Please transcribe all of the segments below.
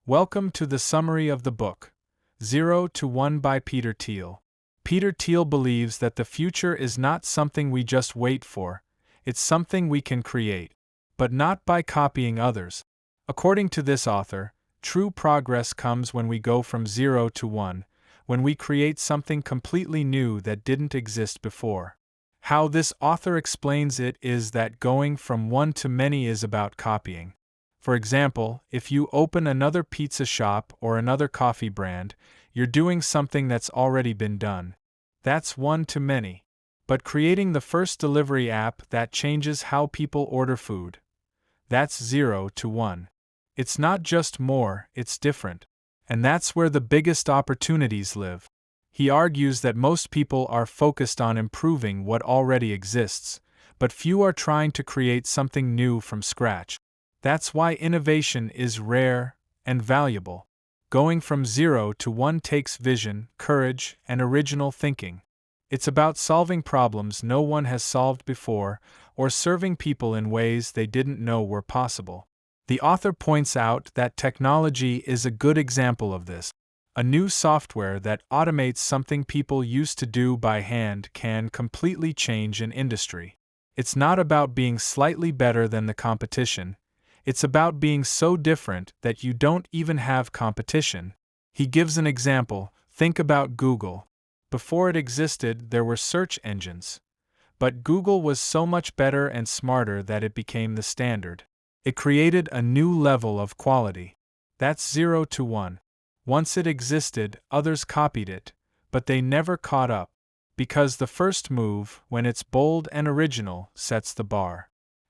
Welcome to the summary of the book, 0 to 1 by Peter Thiel. Peter Thiel believes that the future is not something we just wait for, it's something we can create, but not by copying others. According to this author, true progress comes when we go from 0 to 1, when we create something completely new that didn't exist before. How this author explains it is that going from one to many is about copying. For example, if you open another pizza shop or another coffee brand, you're doing something that's already been done. That's one to many. But creating the first delivery app that changes how people order food, that's 0 to 1. It's not just more, it's different. And that's where the biggest opportunities live. He argues that most people are focused on improving what already exists, but few are trying to create something new from scratch. That's why innovation is rare and valuable. Going from 0 to 1 takes vision, courage, and original thinking. It's about solving problems no one has solved before, or serving people in ways they didn't know were possible. The author points out that technology is a good example of this. A new software that automates something people used to do by hand can completely change an industry. It's not about being slightly better than the competition. It's about being so different that you don't even have competition. He gives an example. Think about Google. Before it existed, there were search engines. But Google was so much better and smarter that it became the standard. It created a new level of quality. That's 0 to 1. Once it existed, others copied it, but they never caught up. Because the first move, when it's bold and original, sets the bar.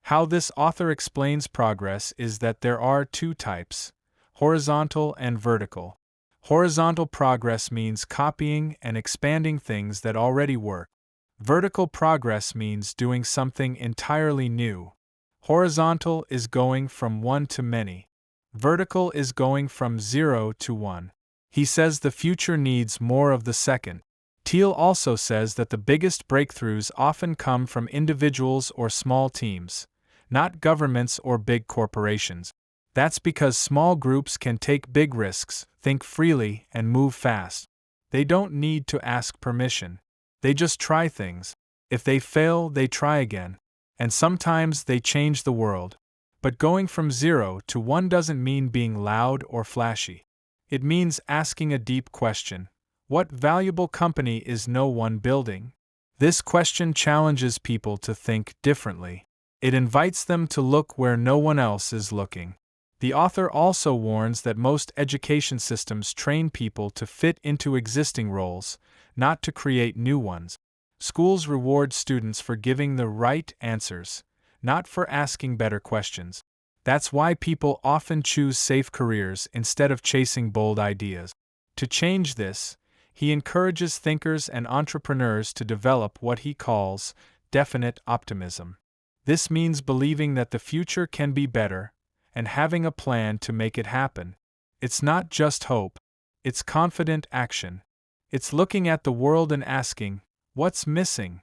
How this author explains progress is that there are two types, horizontal and vertical. Horizontal progress means copying and expanding things that already work. Vertical progress means doing something entirely new. Horizontal is going from one to many. Vertical is going from 0 to 1. He says the future needs more of the second. Thiel also says that the biggest breakthroughs often come from individuals or small teams, not governments or big corporations. That's because small groups can take big risks, think freely, and move fast. They don't need to ask permission. They just try things. If they fail, they try again. And sometimes they change the world. But going from 0 to 1 doesn't mean being loud or flashy. It means asking a deep question. What valuable company is no one building? This question challenges people to think differently. It invites them to look where no one else is looking. The author also warns that most education systems train people to fit into existing roles, not to create new ones. Schools reward students for giving the right answers, not for asking better questions. That's why people often choose safe careers instead of chasing bold ideas. To change this, he encourages thinkers and entrepreneurs to develop what he calls definite optimism. This means believing that the future can be better, and having a plan to make it happen. It's not just hope. It's confident action. It's looking at the world and asking, what's missing?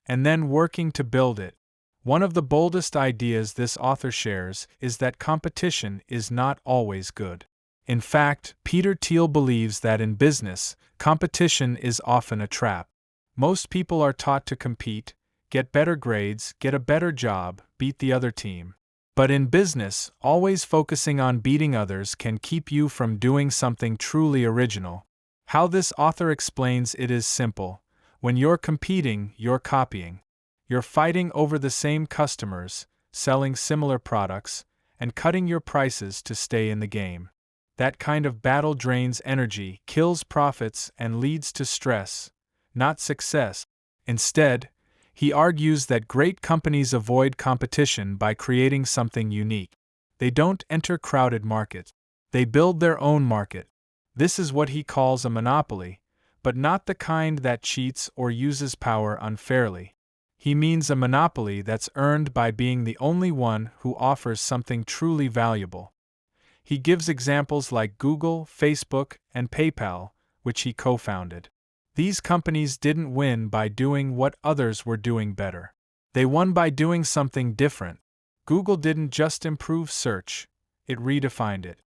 And then working to build it. One of the boldest ideas this author shares is that competition is not always good. In fact, Peter Thiel believes that in business, competition is often a trap. Most people are taught to compete, get better grades, get a better job, beat the other team. But in business, always focusing on beating others can keep you from doing something truly original. How this author explains it is simple. When you're competing, you're copying. You're fighting over the same customers, selling similar products, and cutting your prices to stay in the game. That kind of battle drains energy, kills profits, and leads to stress, not success. Instead, he argues that great companies avoid competition by creating something unique. They don't enter crowded markets. They build their own market. This is what he calls a monopoly, but not the kind that cheats or uses power unfairly. He means a monopoly that's earned by being the only one who offers something truly valuable. He gives examples like Google, Facebook, and PayPal, which he co-founded. These companies didn't win by doing what others were doing better. They won by doing something different. Google didn't just improve search, it redefined it.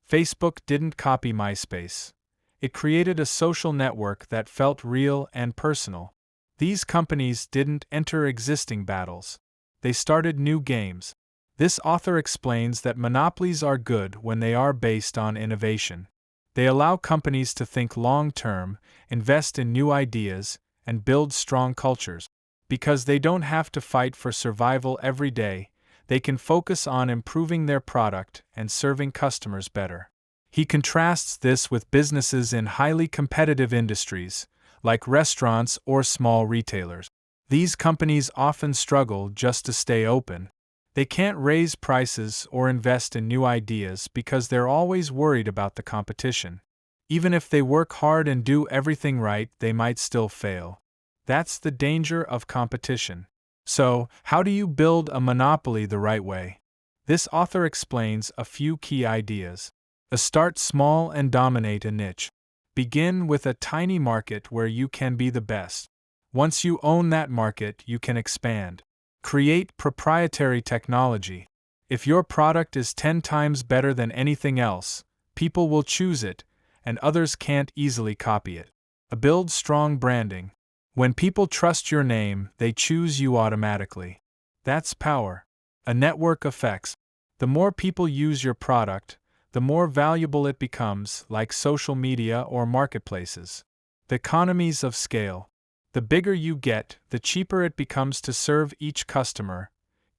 Facebook didn't copy MySpace. It created a social network that felt real and personal. These companies didn't enter existing battles. They started new games. This author explains that monopolies are good when they are based on innovation. They allow companies to think long-term, invest in new ideas, and build strong cultures. Because they don't have to fight for survival every day, they can focus on improving their product and serving customers better. He contrasts this with businesses in highly competitive industries, like restaurants or small retailers. These companies often struggle just to stay open. They can't raise prices or invest in new ideas because they're always worried about the competition. Even if they work hard and do everything right, they might still fail. That's the danger of competition. So, how do you build a monopoly the right way? This author explains a few key ideas. Start small and dominate a niche. Begin with a tiny market where you can be the best. Once you own that market, you can expand. Create proprietary technology. If your product is 10 times better than anything else, people will choose it, and others can't easily copy it. Build strong branding. When people trust your name, they choose you automatically. That's power. A network effects. The more people use your product, the more valuable it becomes, like social media or marketplaces. The economies of scale. The bigger you get, the cheaper it becomes to serve each customer,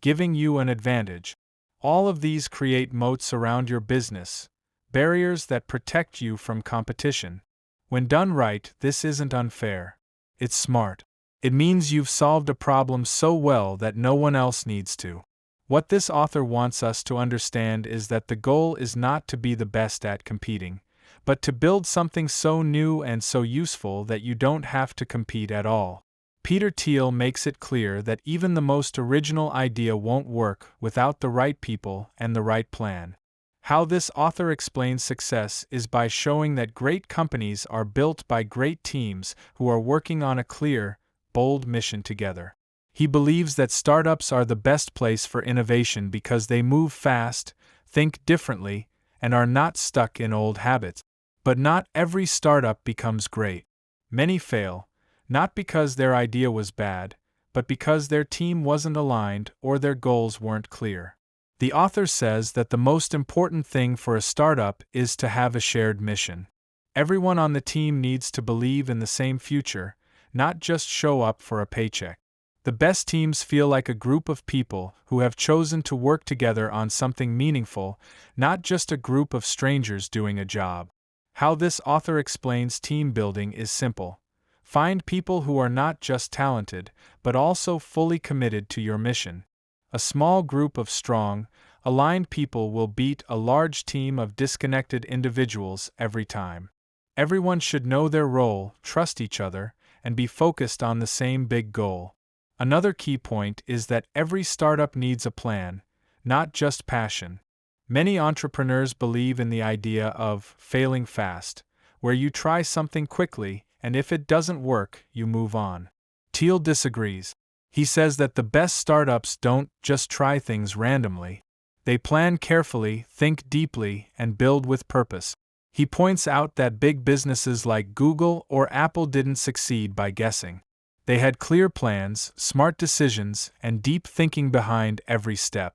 giving you an advantage. All of these create moats around your business, barriers that protect you from competition. When done right, this isn't unfair. It's smart. It means you've solved a problem so well that no one else needs to. What this author wants us to understand is that the goal is not to be the best at competing, but to build something so new and so useful that you don't have to compete at all. Peter Thiel makes it clear that even the most original idea won't work without the right people and the right plan. How this author explains success is by showing that great companies are built by great teams who are working on a clear, bold mission together. He believes that startups are the best place for innovation because they move fast, think differently, and are not stuck in old habits. But not every startup becomes great. Many fail, not because their idea was bad, but because their team wasn't aligned or their goals weren't clear. The author says that the most important thing for a startup is to have a shared mission. Everyone on the team needs to believe in the same future, not just show up for a paycheck. The best teams feel like a group of people who have chosen to work together on something meaningful, not just a group of strangers doing a job. How this author explains team building is simple. Find people who are not just talented, but also fully committed to your mission. A small group of strong, aligned people will beat a large team of disconnected individuals every time. Everyone should know their role, trust each other, and be focused on the same big goal. Another key point is that every startup needs a plan, not just passion. Many entrepreneurs believe in the idea of failing fast, where you try something quickly, and if it doesn't work, you move on. Thiel disagrees. He says that the best startups don't just try things randomly. They plan carefully, think deeply, and build with purpose. He points out that big businesses like Google or Apple didn't succeed by guessing. They had clear plans, smart decisions, and deep thinking behind every step.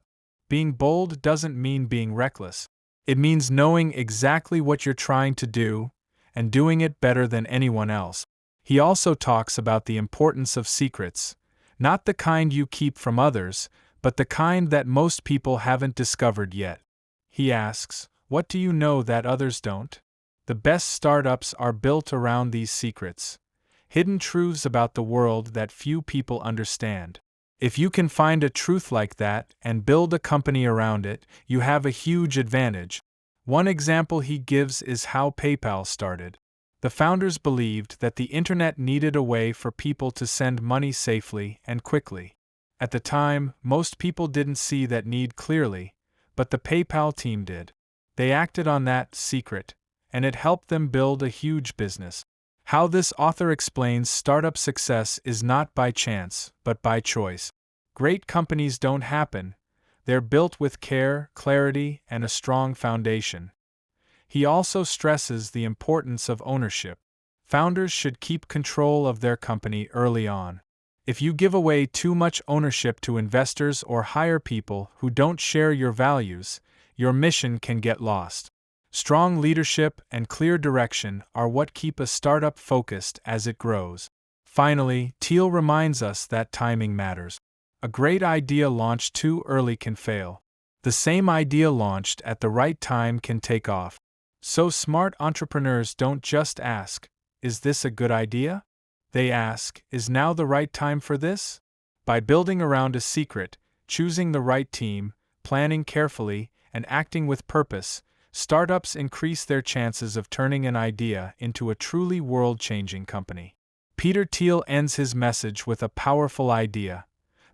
Being bold doesn't mean being reckless. It means knowing exactly what you're trying to do and doing it better than anyone else. He also talks about the importance of secrets, not the kind you keep from others, but the kind that most people haven't discovered yet. He asks, what do you know that others don't? The best startups are built around these secrets. Hidden truths about the world that few people understand. If you can find a truth like that and build a company around it, you have a huge advantage. One example he gives is how PayPal started. The founders believed that the internet needed a way for people to send money safely and quickly. At the time, most people didn't see that need clearly, but the PayPal team did. They acted on that secret, and it helped them build a huge business. How this author explains startup success is not by chance, but by choice. Great companies don't happen. They're built with care, clarity, and a strong foundation. He also stresses the importance of ownership. Founders should keep control of their company early on. If you give away too much ownership to investors or hire people who don't share your values, your mission can get lost. Strong leadership and clear direction are what keep a startup focused as it grows. Finally, Thiel reminds us that timing matters. A great idea launched too early can fail. The same idea launched at the right time can take off. So smart entrepreneurs don't just ask, "Is this a good idea?" They ask, "Is now the right time for this?" By building around a secret, choosing the right team, planning carefully, and acting with purpose, startups increase their chances of turning an idea into a truly world-changing company. Peter Thiel ends his message with a powerful idea.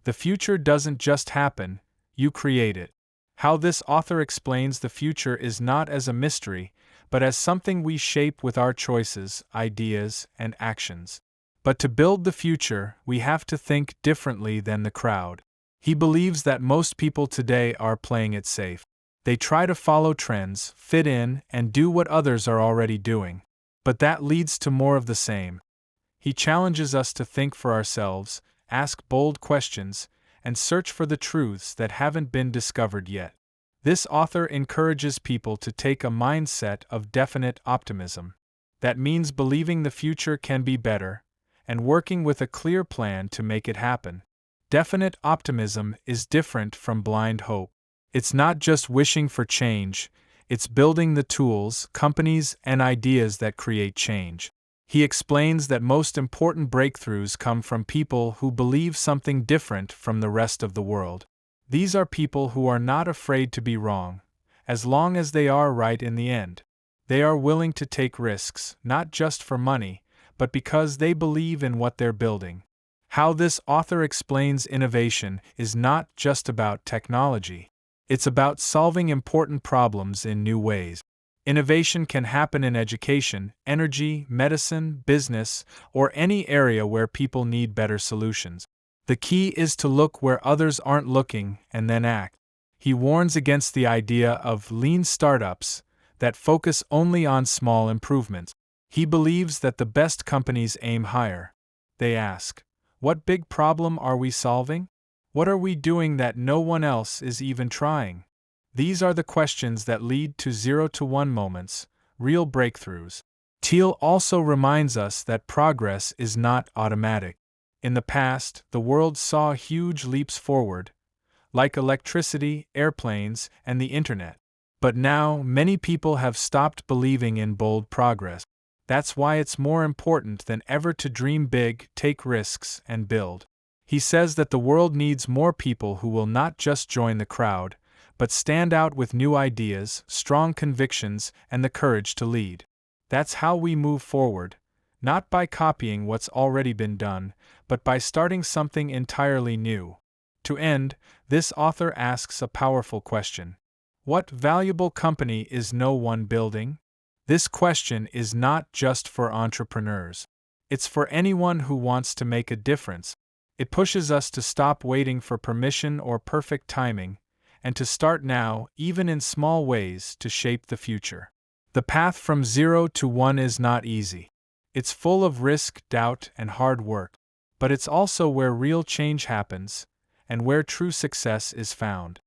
The future doesn't just happen, you create it. How this author explains the future is not as a mystery, but as something we shape with our choices, ideas, and actions. But to build the future, we have to think differently than the crowd. He believes that most people today are playing it safe. They try to follow trends, fit in, and do what others are already doing. But that leads to more of the same. He challenges us to think for ourselves, ask bold questions, and search for the truths that haven't been discovered yet. This author encourages people to take a mindset of definite optimism. That means believing the future can be better, and working with a clear plan to make it happen. Definite optimism is different from blind hope. It's not just wishing for change, it's building the tools, companies, and ideas that create change. He explains that most important breakthroughs come from people who believe something different from the rest of the world. These are people who are not afraid to be wrong, as long as they are right in the end. They are willing to take risks, not just for money, but because they believe in what they're building. How this author explains innovation is not just about technology. It's about solving important problems in new ways. Innovation can happen in education, energy, medicine, business, or any area where people need better solutions. The key is to look where others aren't looking and then act. He warns against the idea of lean startups that focus only on small improvements. He believes that the best companies aim higher. They ask, "What big problem are we solving? What are we doing that no one else is even trying?" These are the questions that lead to 0 to 1 moments, real breakthroughs. Thiel also reminds us that progress is not automatic. In the past, the world saw huge leaps forward, like electricity, airplanes, and the internet. But now, many people have stopped believing in bold progress. That's why it's more important than ever to dream big, take risks, and build. He says that the world needs more people who will not just join the crowd, but stand out with new ideas, strong convictions, and the courage to lead. That's how we move forward, not by copying what's already been done, but by starting something entirely new. To end, this author asks a powerful question. What valuable company is no one building? This question is not just for entrepreneurs. It's for anyone who wants to make a difference. It pushes us to stop waiting for permission or perfect timing, and to start now, even in small ways, to shape the future. The path from 0 to 1 is not easy. It's full of risk, doubt, and hard work. But it's also where real change happens, and where true success is found.